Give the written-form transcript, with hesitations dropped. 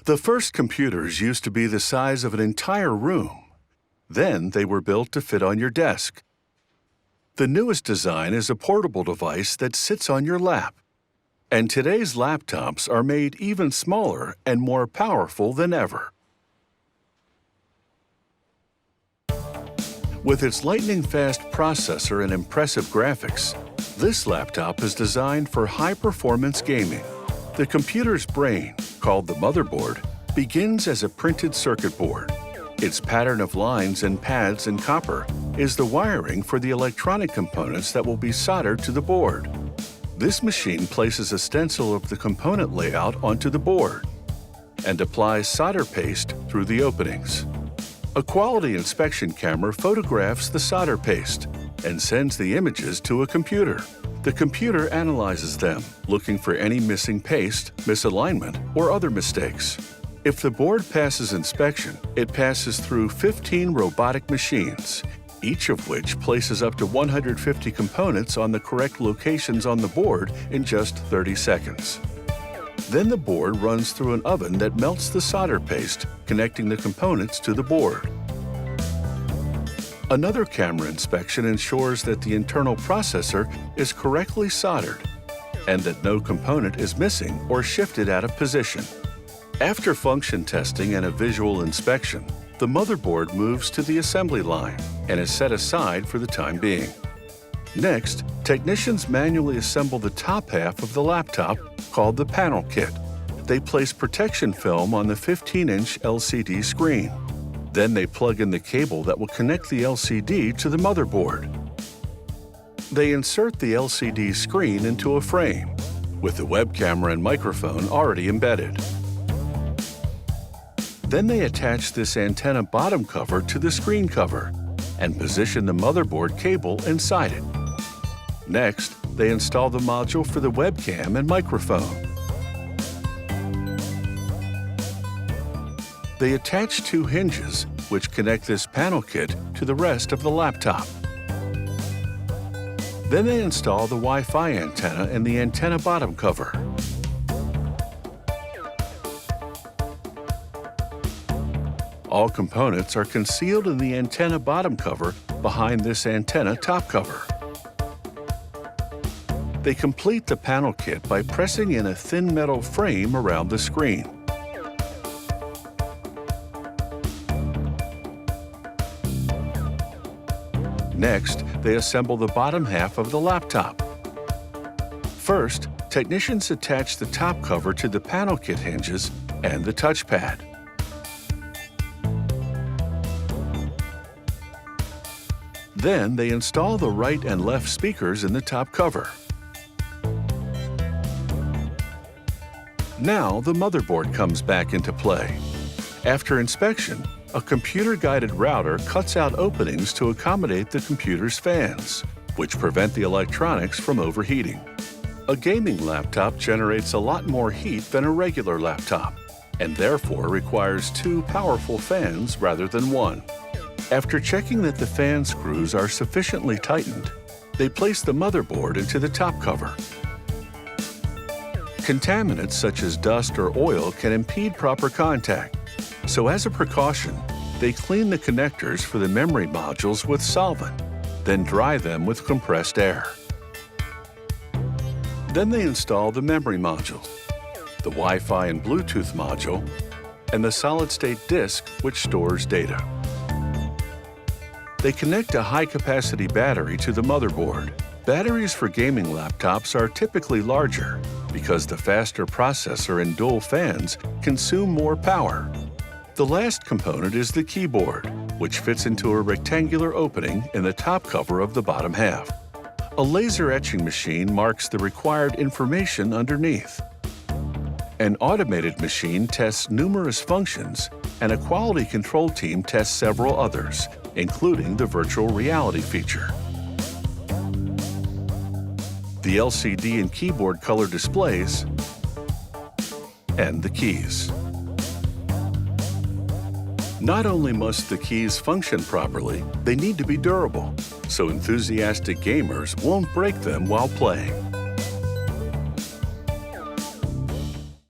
The first computers used to be the size of an entire room. Then they were built to fit on your desk. The newest design is a portable device that sits on your lap. And today's laptops are made even smaller and more powerful than ever. With its lightning-fast processor and impressive graphics, this laptop is designed for high-performance gaming. The computer's brain, called the motherboard, begins as a printed circuit board. Its pattern of lines and pads in copper is the wiring for the electronic components that will be soldered to the board. This machine places a stencil of the component layout onto the board and applies solder paste through the openings. A quality inspection camera photographs the solder paste and sends the images to a computer. The computer analyzes them, looking for any missing paste, misalignment, or other mistakes. If the board passes inspection, it passes through 15 robotic machines, each of which places up to 150 components on the correct locations on the board in just 30 seconds. Then the board runs through an oven that melts the solder paste, connecting the components to the board. Another camera inspection ensures that the internal processor is correctly soldered and that no component is missing or shifted out of position. After function testing and a visual inspection, the motherboard moves to the assembly line and is set aside for the time being. Next, technicians manually assemble the top half of the laptop, called the panel kit. They place protection film on the 15-inch LCD screen. Then they plug in the cable that will connect the LCD to the motherboard. They insert the LCD screen into a frame, with the web camera and microphone already embedded. Then they attach this antenna bottom cover to the screen cover and position the motherboard cable inside it. Next, they install the module for the webcam and microphone. They attach two hinges, which connect this panel kit to the rest of the laptop. Then they install the Wi-Fi antenna and the antenna bottom cover. All components are concealed in the antenna bottom cover behind this antenna top cover. They complete the panel kit by pressing in a thin metal frame around the screen. Next, they assemble the bottom half of the laptop. First, technicians attach the top cover to the panel kit hinges and the touchpad. Then they install the right and left speakers in the top cover. Now the motherboard comes back into play. After inspection, a computer-guided router cuts out openings to accommodate the computer's fans, which prevent the electronics from overheating. A gaming laptop generates a lot more heat than a regular laptop, and therefore requires two powerful fans rather than one. After checking that the fan screws are sufficiently tightened, they place the motherboard into the top cover. Contaminants such as dust or oil can impede proper contact, so as a precaution, they clean the connectors for the memory modules with solvent, then dry them with compressed air. Then they install the memory modules, the Wi-Fi and Bluetooth module, and the solid-state disk which stores data. They connect a high-capacity battery to the motherboard. Batteries for gaming laptops are typically larger because the faster processor and dual fans consume more power. The last component is the keyboard, which fits into a rectangular opening in the top cover of the bottom half. A laser etching machine marks the required information underneath. An automated machine tests numerous functions, and a quality control team tests several others, including the virtual reality feature. The LCD and keyboard color displays, and the keys. Not only must the keys function properly, they need to be durable, so enthusiastic gamers won't break them while playing.